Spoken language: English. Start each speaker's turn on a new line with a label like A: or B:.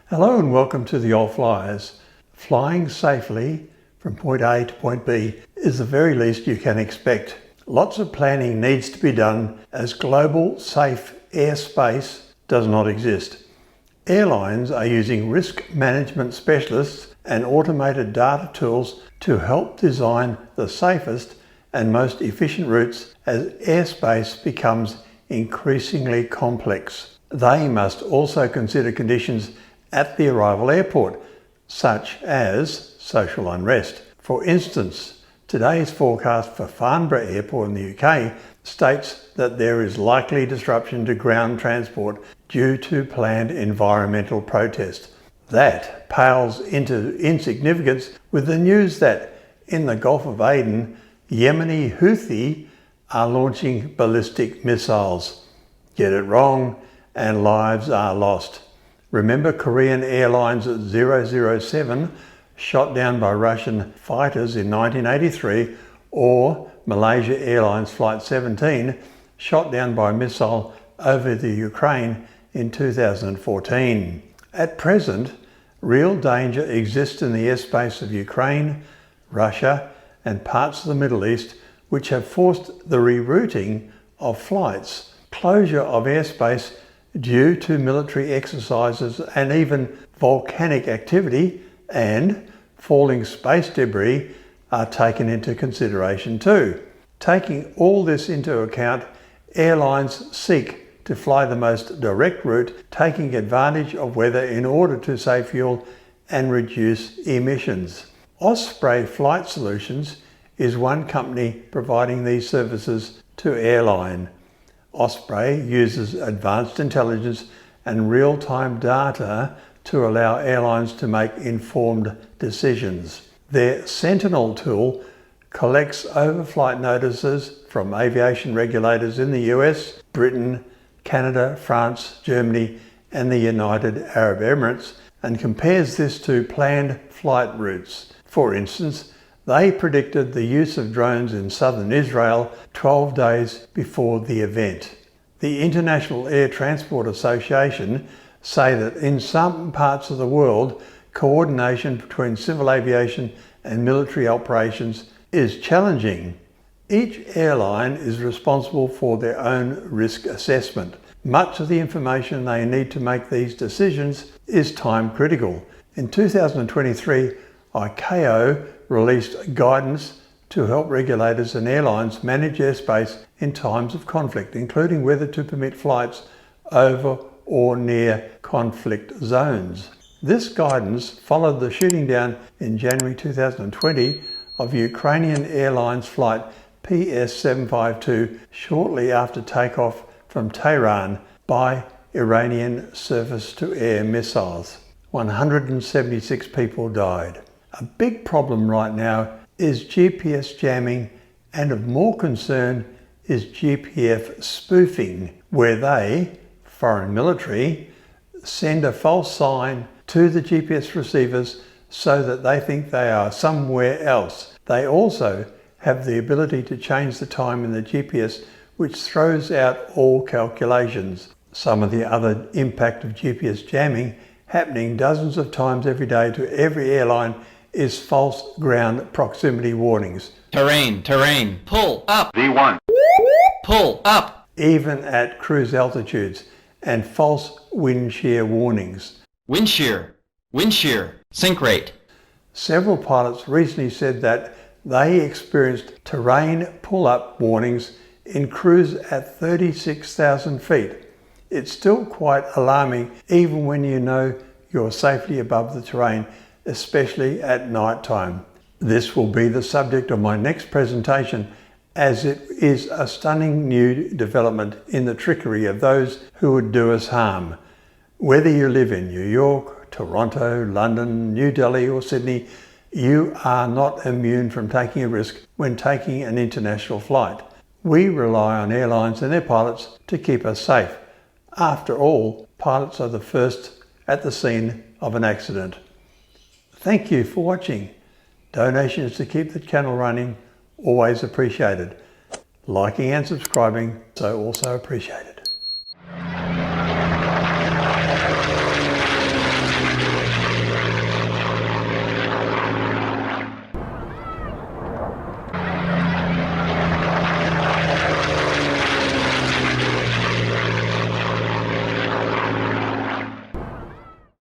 A: Hello and welcome to the old Fliers. Flying safely from point A to point B is the very least you can expect. Lots of planning needs to be done as global safe airspace does not exist. Airlines are using risk management specialists and automated data tools to help design the safest and most efficient routes as airspace becomes increasingly complex. They must also consider conditions at the arrival airport, such as social unrest. For instance, today's forecast for Farnborough Airport in the UK states that there is likely disruption to ground transport due to planned environmental protest. That pales into insignificance with the news that in the Gulf of Aden, Yemeni Houthi are launching ballistic missiles. Get it wrong and lives are lost. Remember Korean Airlines 007 shot down by Russian fighters in 1983, or Malaysia Airlines Flight 17 shot down by a missile over the Ukraine in 2014. At present, real danger exists in the airspace of Ukraine, Russia and parts of the Middle East, which have forced the rerouting of flights, closure of airspace due to military exercises and even volcanic activity, and falling space debris are taken into consideration too. Taking all this into account, airlines seek to fly the most direct route, taking advantage of weather in order to save fuel and reduce emissions. Osprey Flight Solutions is one company providing these services to airline. Osprey uses advanced intelligence and real-time data to allow airlines to make informed decisions. Their Sentinel tool collects overflight notices from aviation regulators in the US, Britain, Canada, France, Germany, and the United Arab Emirates and compares this to planned flight routes. For instance, they predicted the use of drones in southern Israel 12 days before the event. The International Air Transport Association say that in some parts of the world, coordination between civil aviation and military operations is challenging. Each airline is responsible for their own risk assessment. Much of the information they need to make these decisions is time critical. In 2023, ICAO released guidance to help regulators and airlines manage airspace in times of conflict, including whether to permit flights over or near conflict zones. This guidance followed the shooting down in January 2020 of Ukrainian Airlines flight PS752 shortly after takeoff from Tehran by Iranian surface-to-air missiles. 176 people died. A big problem right now is GPS jamming, and of more concern is GPS spoofing, where they, foreign military, send a false sign to the GPS receivers so that they think they are somewhere else. They also have the ability to change the time in the GPS, which throws out all calculations. Some of the other impact of GPS jamming, happening dozens of times every day to every airline, is false ground proximity warnings.
B: Terrain, pull up.
C: V1.
B: Pull up.
A: Even at cruise altitudes, and false wind shear warnings.
B: Wind shear, sink rate.
A: Several pilots recently said that they experienced terrain pull-up warnings in cruise at 36,000 feet. It's still quite alarming even when you know you're safely above the terrain, especially at night time. This will be the subject of my next presentation, as it is a stunning new development in the trickery of those who would do us harm. Whether you live in New York, Toronto, London, New Delhi or Sydney, you are not immune from taking a risk when taking an international flight. We rely on airlines and their pilots to keep us safe. After all, pilots are the first at the scene of an accident. Thank you for watching. Donations to keep the channel running, always appreciated. Liking and subscribing, so also appreciated.